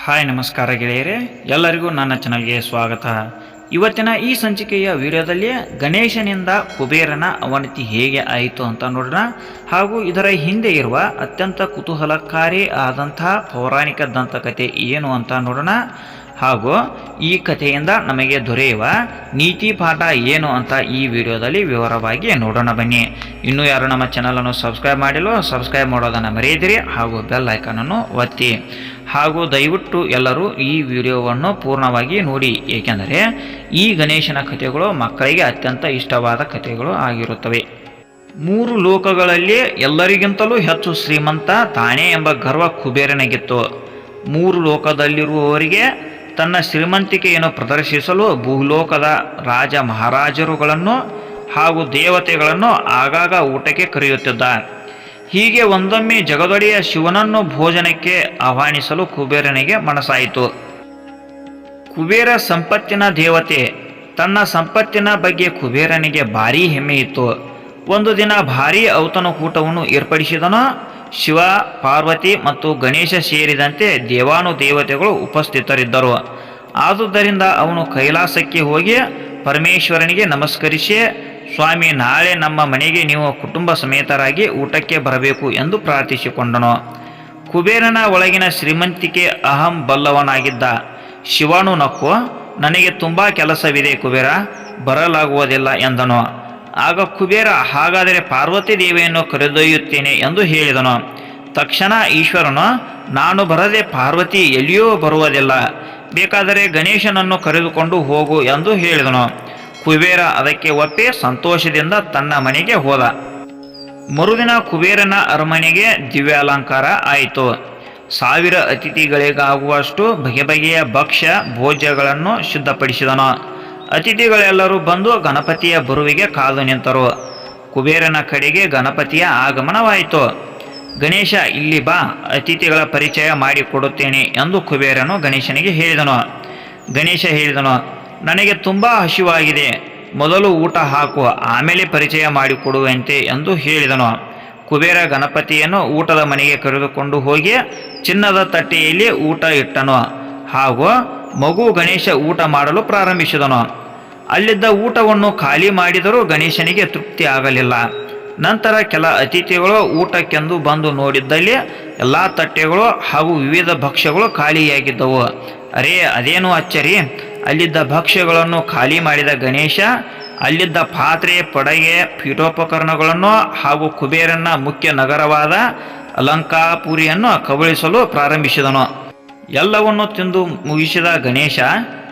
Hi ನಮಸ್ಕಾರ ಗೆಳೆಯರೇ, ಎಲ್ಲರಿಗೂ ನನ್ನ ಚಾನಲ್ಗೆ ಸ್ವಾಗತ. ಇವತ್ತಿನ ಈ ಸಂಚಿಕೆಯ ವಿಡಿಯೋದಲ್ಲಿ ಗಣೇಶನಿಂದ ಕುಬೇರನ ಅವನತಿ ಹೇಗೆ ಆಯಿತು ಅಂತ ನೋಡೋಣ. ಹಾಗೂ ಇದರ ಹಿಂದೆ ಇರುವ ಅತ್ಯಂತ ಕುತೂಹಲಕಾರಿ ಆದಂತಹ ಪೌರಾಣಿಕ ದಂತಕಥೆ ಏನು ಅಂತ ನೋಡೋಣ. ಹಾಗೂ ಈ ಕಥೆಯಿಂದ ನಮಗೆ ದೊರೆಯುವ ನೀತಿ ಪಾಠ ಏನು ಅಂತ ಈ ವಿಡಿಯೋದಲ್ಲಿ ವಿವರವಾಗಿ ನೋಡೋಣ ಬನ್ನಿ. ಇನ್ನೂ ಯಾರು ನಮ್ಮ ಚಾನಲನ್ನು ಸಬ್ಸ್ಕ್ರೈಬ್ ಮಾಡಿಲ್ಲೋ ಸಬ್ಸ್ಕ್ರೈಬ್ ಮಾಡೋದನ್ನು ಮರೆಯದಿರಿ ಹಾಗೂ ಬೆಲ್ ಐಕಾನನ್ನು ಒತ್ತಿ. ಹಾಗೂ ದಯವಿಟ್ಟು ಎಲ್ಲರೂ ಈ ವಿಡಿಯೋವನ್ನು ಪೂರ್ಣವಾಗಿ ನೋಡಿ, ಏಕೆಂದರೆ ಈ ಗಣೇಶನ ಕಥೆಗಳು ಮಕ್ಕಳಿಗೆ ಅತ್ಯಂತ ಇಷ್ಟವಾದ ಕಥೆಗಳು ಆಗಿರುತ್ತವೆ. 3 ಲೋಕಗಳಲ್ಲಿ ಎಲ್ಲರಿಗಿಂತಲೂ ಹೆಚ್ಚು ಶ್ರೀಮಂತ ತಾನೇ ಎಂಬ ಗರ್ವ ಕುಬೇರನಿಗಿತ್ತು. 3 ಲೋಕದಲ್ಲಿರುವವರಿಗೆ ತನ್ನ ಶ್ರೀಮಂತಿಕೆಯನ್ನು ಪ್ರದರ್ಶಿಸಲು ಭೂಲೋಕದ ರಾಜ ಮಹಾರಾಜರುಗಳನ್ನು ಹಾಗೂ ದೇವತೆಗಳನ್ನು ಆಗಾಗ ಊಟಕ್ಕೆ ಕರೆಯುತ್ತಿದ್ದ. ಹೀಗೆ ಒಂದೊಮ್ಮೆ ಜಗದೊಡೆಯ ಶಿವನನ್ನು ಭೋಜನಕ್ಕೆ ಆಹ್ವಾನಿಸಲು ಕುಬೇರನಿಗೆ ಮನಸ್ಸಾಯಿತು. ಕುಬೇರ ಸಂಪತ್ತಿನ ದೇವತೆ. ತನ್ನ ಸಂಪತ್ತಿನ ಬಗ್ಗೆ ಕುಬೇರನಿಗೆ ಭಾರೀ ಹೆಮ್ಮೆ ಇತ್ತು. ಒಂದು ದಿನ ಭಾರೀ ಔತಣಕೂಟವನ್ನು ಏರ್ಪಡಿಸಿದನು. ಶಿವ, ಪಾರ್ವತಿ ಮತ್ತು ಗಣೇಶ ಸೇರಿದಂತೆ ದೇವಾನುದೇವತೆಗಳು ಉಪಸ್ಥಿತರಿದ್ದರು. ಆದುದರಿಂದ ಅವನು ಕೈಲಾಸಕ್ಕೆ ಹೋಗಿ ಪರಮೇಶ್ವರನಿಗೆ ನಮಸ್ಕರಿಸಿ, ಸ್ವಾಮಿ, ನಾಳೆ ನಮ್ಮ ಮನೆಗೆ ನೀವು ಕುಟುಂಬ ಸಮೇತರಾಗಿ ಊಟಕ್ಕೆ ಬರಬೇಕು ಎಂದು ಪ್ರಾರ್ಥಿಸಿಕೊಂಡನು. ಕುಬೇರನ ಒಳಗಿನ ಶ್ರೀಮಂತಿಕೆ ಅಹಂ ಬಲ್ಲವನಾಗಿದ್ದ. ಶಿವನು ನಕ್ಕು, ನನಗೆ ತುಂಬ ಕೆಲಸವಿದೆ ಕುಬೇರ, ಬರಲಾಗುವುದಿಲ್ಲ ಎಂದನು. ಆಗ ಕುಬೇರ, ಹಾಗಾದರೆ ಪಾರ್ವತಿ ದೇವಿಯನ್ನು ಕರೆದೊಯ್ಯುತ್ತೇನೆ ಎಂದು ಹೇಳಿದನು. ತಕ್ಷಣ ಈಶ್ವರನು, ನಾನು ಬರದೆ ಪಾರ್ವತಿ ಎಲ್ಲಿಯೂ ಬರುವುದಿಲ್ಲ, ಬೇಕಾದರೆ ಗಣೇಶನನ್ನು ಕರೆದುಕೊಂಡು ಹೋಗು ಎಂದು ಹೇಳಿದನು. ಕುಬೇರ ಅದಕ್ಕೆ ಒಪ್ಪಿ ಸಂತೋಷದಿಂದ ತನ್ನ ಮನೆಗೆ ಹೋದ. ಮರುದಿನ ಕುಬೇರನ ಅರಮನೆಗೆ ದಿವ್ಯಾಲಂಕಾರ ಆಯಿತು. 1000 ಅತಿಥಿಗಳಿಗಾಗುವಷ್ಟು ಬಗೆ ಬಗೆಯ ಭಕ್ಷ್ಯ ಭೋಜ್ಯಗಳನ್ನು ಸಿದ್ಧಪಡಿಸಿದನು. ಅತಿಥಿಗಳೆಲ್ಲರೂ ಬಂದು ಗಣಪತಿಯ ಬರುವಿಗೆ ಕಾದು ನಿಂತರು. ಕುಬೇರನ ಕಡೆಗೆ ಗಣಪತಿಯ ಆಗಮನವಾಯಿತು. ಗಣೇಶ, ಇಲ್ಲಿ ಬಾ, ಅತಿಥಿಗಳ ಪರಿಚಯ ಮಾಡಿಕೊಡುತ್ತೇನೆ ಎಂದು ಕುಬೇರನು ಗಣೇಶನಿಗೆ ಹೇಳಿದನು. ಗಣೇಶ ಹೇಳಿದನು, ನನಗೆ ತುಂಬ ಹಸಿವಾಗಿದೆ, ಮೊದಲು ಊಟ ಹಾಕು, ಆಮೇಲೆ ಪರಿಚಯ ಮಾಡಿಕೊಡುವಂತೆ ಎಂದು ಹೇಳಿದನು. ಕುಬೇರ ಗಣಪತಿಯನ್ನು ಊಟದ ಮನೆಗೆ ಕರೆದುಕೊಂಡು ಹೋಗಿ ಚಿನ್ನದ ತಟ್ಟೆಯಲ್ಲಿ ಊಟ ಇಟ್ಟನು. ಹಾಗೂ ಮಗು ಗಣೇಶ ಊಟ ಮಾಡಲು ಪ್ರಾರಂಭಿಸಿದನು. ಅಲ್ಲಿದ್ದ ಊಟವನ್ನು ಖಾಲಿ ಮಾಡಿದರೂ ಗಣೇಶನಿಗೆ ತೃಪ್ತಿ ಆಗಲಿಲ್ಲ. ನಂತರ ಕೆಲ ಅತಿಥಿಗಳು ಊಟಕ್ಕೆಂದು ಬಂದು ನೋಡಿದ್ದಲ್ಲಿ ಎಲ್ಲ ತಟ್ಟೆಗಳು ಹಾಗೂ ವಿವಿಧ ಭಕ್ಷ್ಯಗಳು ಖಾಲಿಯಾಗಿದ್ದವು. ಅರೇ, ಅದೇನು ಅಚ್ಚರಿ! ಅಲ್ಲಿದ್ದ ಭಕ್ಷ್ಯಗಳನ್ನು ಖಾಲಿ ಮಾಡಿದ ಗಣೇಶ ಅಲ್ಲಿದ್ದ ಪಾತ್ರೆ, ಪಡಗೆ, ಪೀಠೋಪಕರಣಗಳನ್ನು ಹಾಗೂ ಕುಬೇರನ ಮುಖ್ಯ ನಗರವಾದ ಅಲಂಕಾಪುರಿಯನ್ನು ಕಬಳಿಸಲು ಪ್ರಾರಂಭಿಸಿದನು. ಎಲ್ಲವನ್ನು ತಿಂದು ಮುಗಿಸಿದ ಗಣೇಶ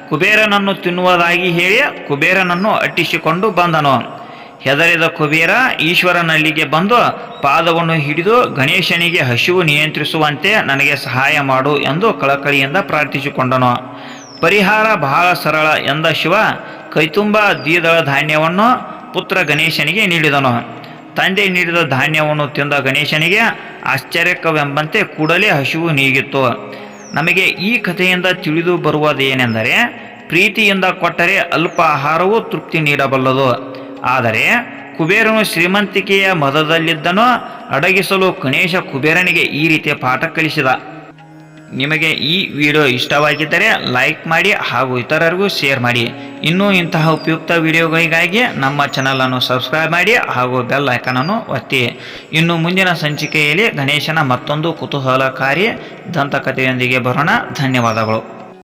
ಕುಬೇರನನ್ನು ತಿನ್ನುವುದಾಗಿ ಹೇಳಿ ಕುಬೇರನನ್ನು ಅಟ್ಟಿಸಿಕೊಂಡು ಬಂದನು. ಹೆದರಿದ ಕುಬೇರ ಈಶ್ವರನಲ್ಲಿಗೆ ಬಂದು ಪಾದವನ್ನು ಹಿಡಿದು ಗಣೇಶನಿಗೆ ಹಸಿವು ನಿಯಂತ್ರಿಸುವಂತೆ ನನಗೆ ಸಹಾಯ ಮಾಡು ಎಂದು ಕಳಕಳಿಯಿಂದ ಪ್ರಾರ್ಥಿಸಿಕೊಂಡನು. ಪರಿಹಾರ ಬಹಳ ಸರಳ ಎಂದ ಶಿವ ಕೈತುಂಬ ದ್ವಿದಳ ಧಾನ್ಯವನ್ನು ಪುತ್ರ ಗಣೇಶನಿಗೆ ನೀಡಿದನು. ತಂದೆ ನೀಡಿದ ಧಾನ್ಯವನ್ನು ತಿಂದ ಗಣೇಶನಿಗೆ ಆಶ್ಚರ್ಯಕವೆಂಬಂತೆ ಕೂಡಲೇ ಹಸಿವು ನೀಗಿತ್ತು. ನಮಗೆ ಈ ಕಥೆಯಿಂದ ತಿಳಿದು ಬರುವುದೇನೆಂದರೆ, ಪ್ರೀತಿಯಿಂದ ಕೊಟ್ಟರೆ ಅಲ್ಪ ಆಹಾರವು ತೃಪ್ತಿ ನೀಡಬಲ್ಲದು. ಆದರೆ ಕುಬೇರನು ಶ್ರೀಮಂತಿಕೆಯ ಮದದಲ್ಲಿದ್ದನು. ಅಡಗಿಸಲು ಗಣೇಶ ಕುಬೇರನಿಗೆ ಈ ರೀತಿಯ ಪಾಠ ಕಲಿಸಿದ. ನಿಮಗೆ ಈ ವಿಡಿಯೋ ಇಷ್ಟವಾಗಿದ್ದರೆ ಲೈಕ್ ಮಾಡಿ ಹಾಗೂ ಇತರರಿಗೂ ಶೇರ್ ಮಾಡಿ. ಇನ್ನೂ ಇಂತಹ ಉಪಯುಕ್ತ ವಿಡಿಯೋಗಳಿಗಾಗಿ ನಮ್ಮ ಚಾನಲನ್ನು ಸಬ್ಸ್ಕ್ರೈಬ್ ಮಾಡಿ ಹಾಗೂ ಬೆಲ್ ಐಕಾನನ್ನು ಒತ್ತಿ. ಇನ್ನು ಮುಂದಿನ ಸಂಚಿಕೆಯಲ್ಲಿ ಗಣೇಶನ ಮತ್ತೊಂದು ಕುತೂಹಲಕಾರಿ ದಂತಕಥೆಯೊಂದಿಗೆ ಬರೋಣ. ಧನ್ಯವಾದಗಳು.